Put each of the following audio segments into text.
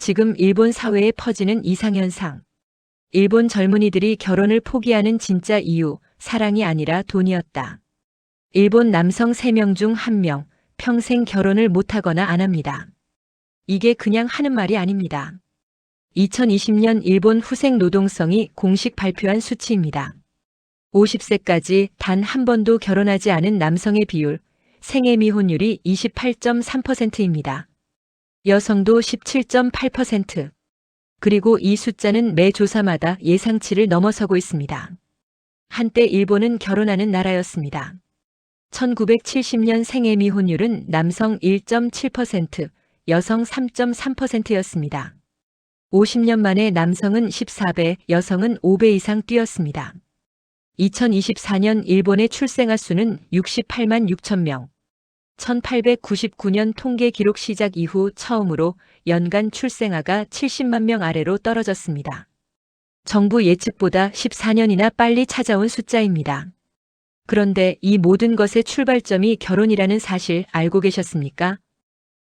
지금 일본 사회에 퍼지는 이상현상. 일본 젊은이들이 결혼을 포기하는 진짜 이유, 사랑이 아니라 돈이었다. 일본 남성 3명 중 1명, 평생 결혼을 못하거나 안 합니다. 이게 그냥 하는 말이 아닙니다. 2020년 일본 후생 노동성이 공식 발표한 수치입니다. 50세까지 단 한 번도 결혼하지 않은 남성의 비율, 생애 미혼율이 28.3%입니다. 여성도 17.8%. 그리고 이 숫자는 매 조사마다 예상치를 넘어서고 있습니다. 한때 일본은 결혼하는 나라였습니다. 1970년 생애 미혼율은 남성 1.7%, 여성 3.3%였습니다. 50년 만에 남성은 14배, 여성은 5배 이상 뛰었습니다. 2024년 일본의 출생아 수는 68만 6천 명. 1899년 통계 기록 시작 이후 처음으로 연간 출생아가 70만 명 아래로 떨어졌습니다. 정부 예측보다 14년이나 빨리 찾아온 숫자입니다. 그런데 이 모든 것의 출발점이 결혼이라는 사실 알고 계셨습니까?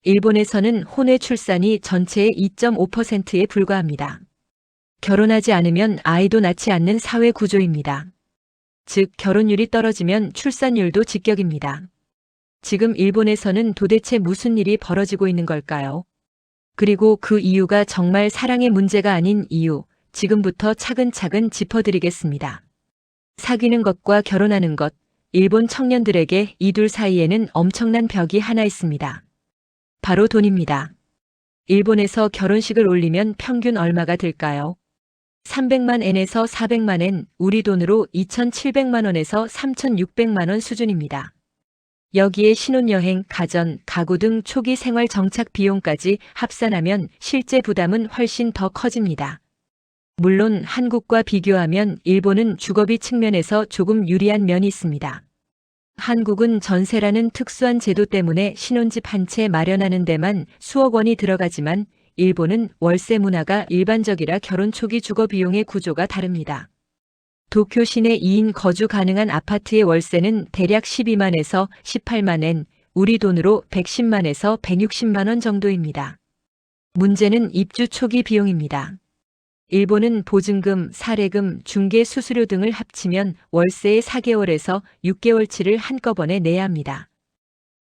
일본에서는 혼외 출산이 전체의 2.5%에 불과합니다. 결혼하지 않으면 아이도 낳지 않는 사회 구조입니다. 즉, 결혼율이 떨어지면 출산율도 직격입니다. 지금 일본에서는 도대체 무슨 일이 벌어지고 있는 걸까요? 그리고 그 이유가 정말 사랑의 문제가 아닌 이유, 지금부터 차근차근 짚어드리겠습니다. 사귀는 것과 결혼하는 것, 일본 청년들에게 이 둘 사이에는 엄청난 벽이 하나 있습니다. 바로 돈입니다. 일본에서 결혼식을 올리면 평균 얼마가 들까요? 300만 엔에서 400만 엔, 우리 돈으로 2,700만 원에서 3,600만 원 수준입니다. 여기에 신혼여행, 가전, 가구 등 초기 생활 정착 비용까지 합산하면 실제 부담은 훨씬 더 커집니다. 물론 한국과 비교하면 일본은 주거비 측면에서 조금 유리한 면이 있습니다. 한국은 전세라는 특수한 제도 때문에 신혼집 한 채 마련하는 데만 수억 원이 들어가지만 일본은 월세 문화가 일반적이라 결혼 초기 주거 비용의 구조가 다릅니다. 도쿄 시내 2인 거주 가능한 아파트의 월세는 대략 12만에서 18만 엔, 우리 돈으로 110만에서 160만 원 정도입니다. 문제는 입주 초기 비용입니다. 일본은 보증금, 사례금, 중개 수수료 등을 합치면 월세의 4개월에서 6개월치를 한꺼번에 내야 합니다.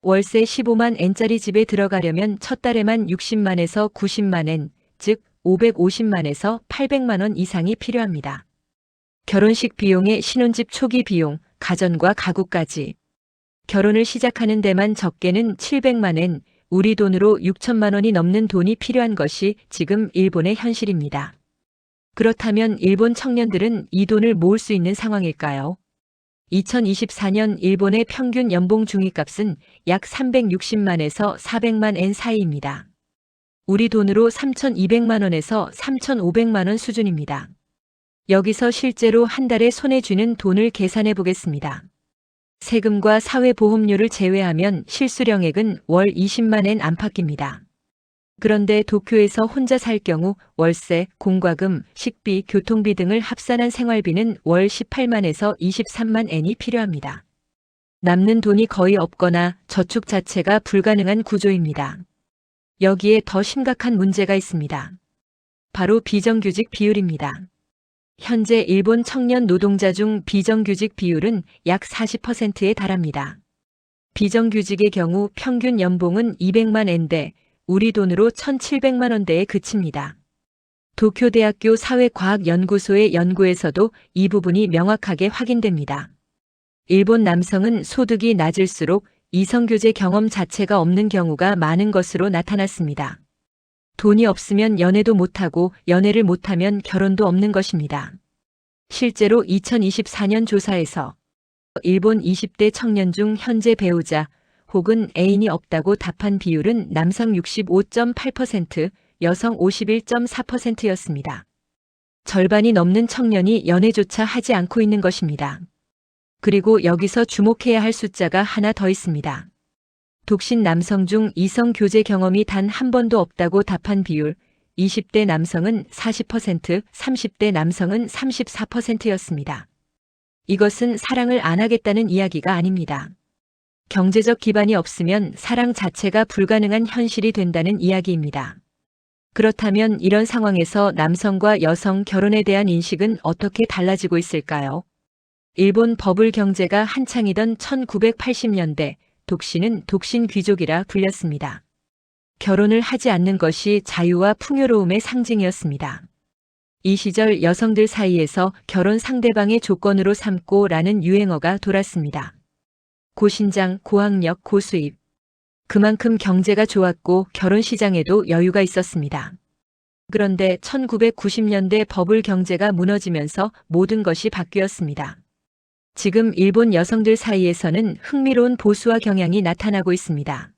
월세 15만 엔짜리 집에 들어가려면 첫 달에만 60만에서 90만 엔, 즉 550만에서 800만 원 이상이 필요합니다. 결혼식 비용에 신혼집 초기 비용, 가전과 가구까지. 결혼을 시작하는 데만 적게는 700만 엔, 우리 돈으로 6천만 원이 넘는 돈이 필요한 것이 지금 일본의 현실입니다. 그렇다면 일본 청년들은 이 돈을 모을 수 있는 상황일까요? 2024년 일본의 평균 연봉 중위값은 약 360만에서 400만 엔 사이입니다. 우리 돈으로 3,200만 원에서 3,500만 원 수준입니다. 여기서 실제로 한 달에 손에 쥐는 돈을 계산해 보겠습니다. 세금과 사회보험료를 제외하면 실수령액은 월 20만 엔 안팎입니다. 그런데 도쿄에서 혼자 살 경우 월세, 공과금, 식비, 교통비 등을 합산한 생활비는 월 18만에서 23만 엔이 필요합니다. 남는 돈이 거의 없거나 저축 자체가 불가능한 구조입니다. 여기에 더 심각한 문제가 있습니다. 바로 비정규직 비율입니다. 현재 일본 청년 노동자 중 비정규직 비율은 약 40%에 달합니다. 비정규직의 경우 평균 연봉은 200만 엔대, 우리 돈으로 1,700만 원대에 그칩니다. 도쿄대학교 사회과학연구소의 연구에서도 이 부분이 명확하게 확인됩니다. 일본 남성은 소득이 낮을수록 이성교제 경험 자체가 없는 경우가 많은 것으로 나타났습니다. 돈이 없으면 연애도 못하고 연애를 못하면 결혼도 없는 것입니다. 실제로 2024년 조사에서 일본 20대 청년 중 현재 배우자 혹은 애인이 없다고 답한 비율은 남성 65.8%, 여성 51.4%였습니다. 절반이 넘는 청년이 연애조차 하지 않고 있는 것입니다. 그리고 여기서 주목해야 할 숫자가 하나 더 있습니다. 독신 남성 중 이성 교제 경험이 단 한 번도 없다고 답한 비율, 20대 남성은 40%, 30대 남성은 34%였습니다. 이것은 사랑을 안 하겠다는 이야기가 아닙니다. 경제적 기반이 없으면 사랑 자체가 불가능한 현실이 된다는 이야기입니다. 그렇다면 이런 상황에서 남성과 여성 결혼에 대한 인식은 어떻게 달라지고 있을까요? 일본 버블 경제가 한창이던 1980년대, 독신은 독신 귀족이라 불렸습니다. 결혼을 하지 않는 것이 자유와 풍요로움의 상징이었습니다. 이 시절 여성들 사이에서 결혼 상대방의 조건으로 삼고라는 유행어가 돌았습니다. 고신장, 고학력, 고수입. 그만큼 경제가 좋았고 결혼 시장에도 여유가 있었습니다. 그런데 1990년대 버블 경제가 무너지면서 모든 것이 바뀌었습니다. 지금 일본 여성들 사이에서는 흥미로운 보수화 경향이 나타나고 있습니다.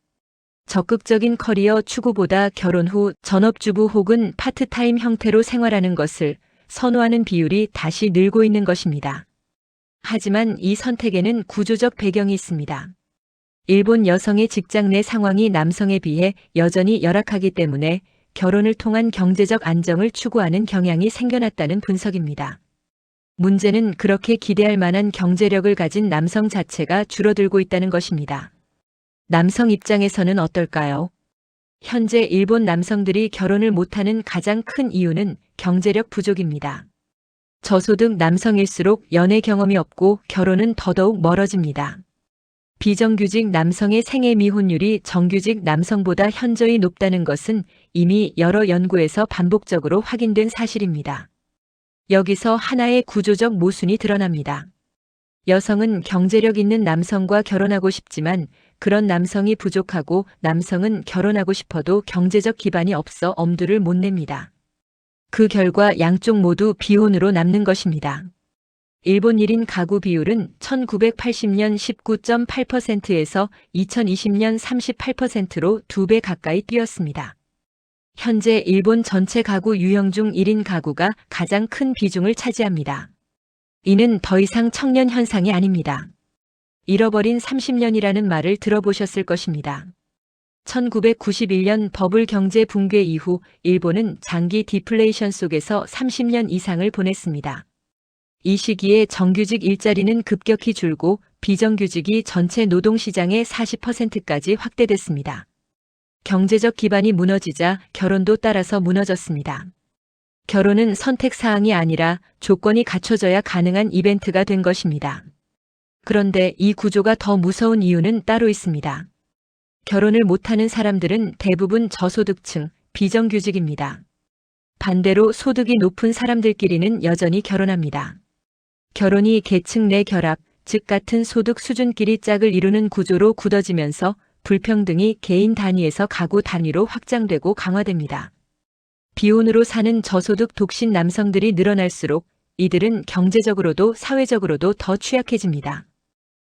적극적인 커리어 추구보다 결혼 후 전업주부 혹은 파트타임 형태로 생활하는 것을 선호하는 비율이 다시 늘고 있는 것입니다. 하지만 이 선택에는 구조적 배경이 있습니다. 일본 여성의 직장 내 상황이 남성에 비해 여전히 열악하기 때문에 결혼을 통한 경제적 안정을 추구하는 경향이 생겨났다는 분석입니다. 문제는 그렇게 기대할 만한 경제력을 가진 남성 자체가 줄어들고 있다는 것입니다. 남성 입장에서는 어떨까요? 현재 일본 남성들이 결혼을 못하는 가장 큰 이유는 경제력 부족입니다. 저소득 남성일수록 연애 경험이 없고 결혼은 더더욱 멀어집니다. 비정규직 남성의 생애 미혼율이 정규직 남성보다 현저히 높다는 것은 이미 여러 연구에서 반복적으로 확인된 사실입니다. 여기서 하나의 구조적 모순이 드러납니다. 여성은 경제력 있는 남성과 결혼하고 싶지만 그런 남성이 부족하고 남성은 결혼하고 싶어도 경제적 기반이 없어 엄두를 못 냅니다. 그 결과 양쪽 모두 비혼으로 남는 것입니다. 일본 1인 가구 비율은 1980년 19.8%에서 2020년 38%로 2배 가까이 뛰었습니다. 현재 일본 전체 가구 유형 중 1인 가구가 가장 큰 비중을 차지합니다. 이는 더 이상 청년 현상이 아닙니다. 잃어버린 30년이라는 말을 들어보셨을 것입니다. 1991년 버블 경제 붕괴 이후 일본은 장기 디플레이션 속에서 30년 이상을 보냈습니다. 이 시기에 정규직 일자리는 급격히 줄고 비정규직이 전체 노동시장의 40%까지 확대됐습니다. 경제적 기반이 무너지자 결혼도 따라서 무너졌습니다. 결혼은 선택사항이 아니라 조건이 갖춰져야 가능한 이벤트가 된 것입니다. 그런데 이 구조가 더 무서운 이유는 따로 있습니다. 결혼을 못하는 사람들은 대부분 저소득층, 비정규직입니다. 반대로 소득이 높은 사람들끼리는 여전히 결혼합니다. 결혼이 계층 내 결합, 즉 같은 소득 수준끼리 짝을 이루는 구조로 굳어지면서 불평등이 개인 단위에서 가구 단위로 확장되고 강화됩니다. 비혼으로 사는 저소득 독신 남성들이 늘어날수록 이들은 경제적으로도 사회적으로도 더 취약해집니다.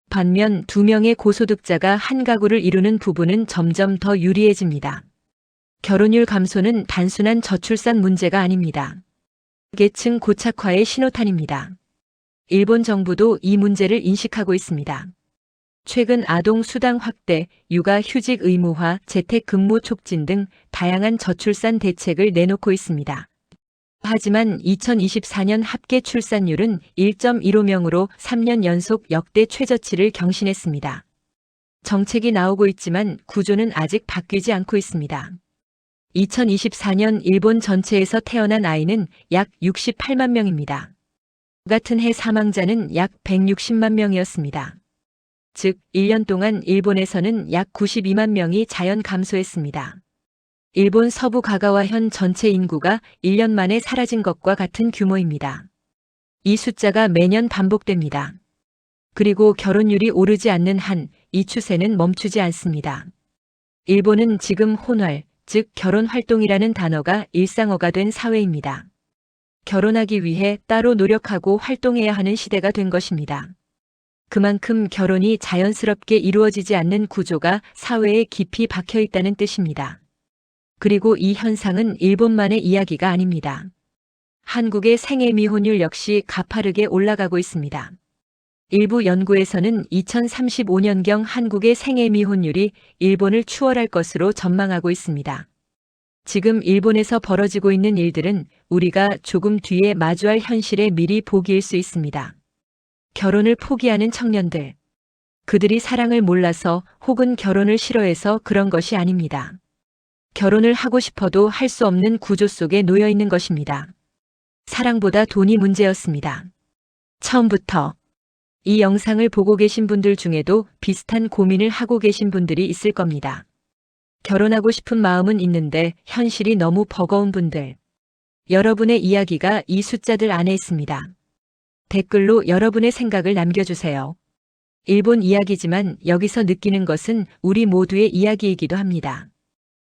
반면 2명의 고소득자가 한 가구를 이루는 부부는 점점 더 유리해집니다. 결혼율 감소는 단순한 저출산 문제가 아닙니다. 계층 고착화의 신호탄입니다. 일본 정부도 이 문제를 인식하고 있습니다. 최근 아동 수당 확대, 육아 휴직 의무화, 재택 근무 촉진 등 다양한 저출산 대책을 내놓고 있습니다. 하지만 2024년 합계 출산율은 1.15명으로 3년 연속 역대 최저치를 경신했습니다. 정책이 나오고 있지만 구조는 아직 바뀌지 않고 있습니다. 2024년 일본 전체에서 태어난 아이는 약 68만 명입니다. 같은 해 사망자는 약 160만 명이었습니다. 즉, 1년 동안 일본에서는 약 92만 명이 자연 감소했습니다. 일본 서부 가가와현 전체 인구가 1년 만에 사라진 것과 같은 규모입니다. 이 숫자가 매년 반복됩니다. 그리고 결혼율이 오르지 않는 한 이 추세는 멈추지 않습니다. 일본은 지금 혼활, 즉 결혼 활동이라는 단어가 일상어가 된 사회입니다. 결혼하기 위해 따로 노력하고 활동해야 하는 시대가 된 것입니다. 그만큼 결혼이 자연스럽게 이루어지지 않는 구조가 사회에 깊이 박혀 있다는 뜻입니다. 그리고 이 현상은 일본만의 이야기가 아닙니다. 한국의 생애 미혼율 역시 가파르게 올라가고 있습니다. 일부 연구에서는 2035년경 한국의 생애 미혼율이 일본을 추월할 것으로 전망하고 있습니다. 지금 일본에서 벌어지고 있는 일들은 우리가 조금 뒤에 마주할 현실의 미리 보기일 수 있습니다. 결혼을 포기하는 청년들. 그들이 사랑을 몰라서 혹은 결혼을 싫어해서 그런 것이 아닙니다. 결혼을 하고 싶어도 할 수 없는 구조 속에 놓여 있는 것입니다. 사랑보다 돈이 문제였습니다. 처음부터 이 영상을 보고 계신 분들 중에도 비슷한 고민을 하고 계신 분들이 있을 겁니다. 결혼하고 싶은 마음은 있는데 현실이 너무 버거운 분들. 여러분의 이야기가 이 숫자들 안에 있습니다. 댓글로 여러분의 생각을 남겨주세요. 일본 이야기지만 여기서 느끼는 것은 우리 모두의 이야기이기도 합니다.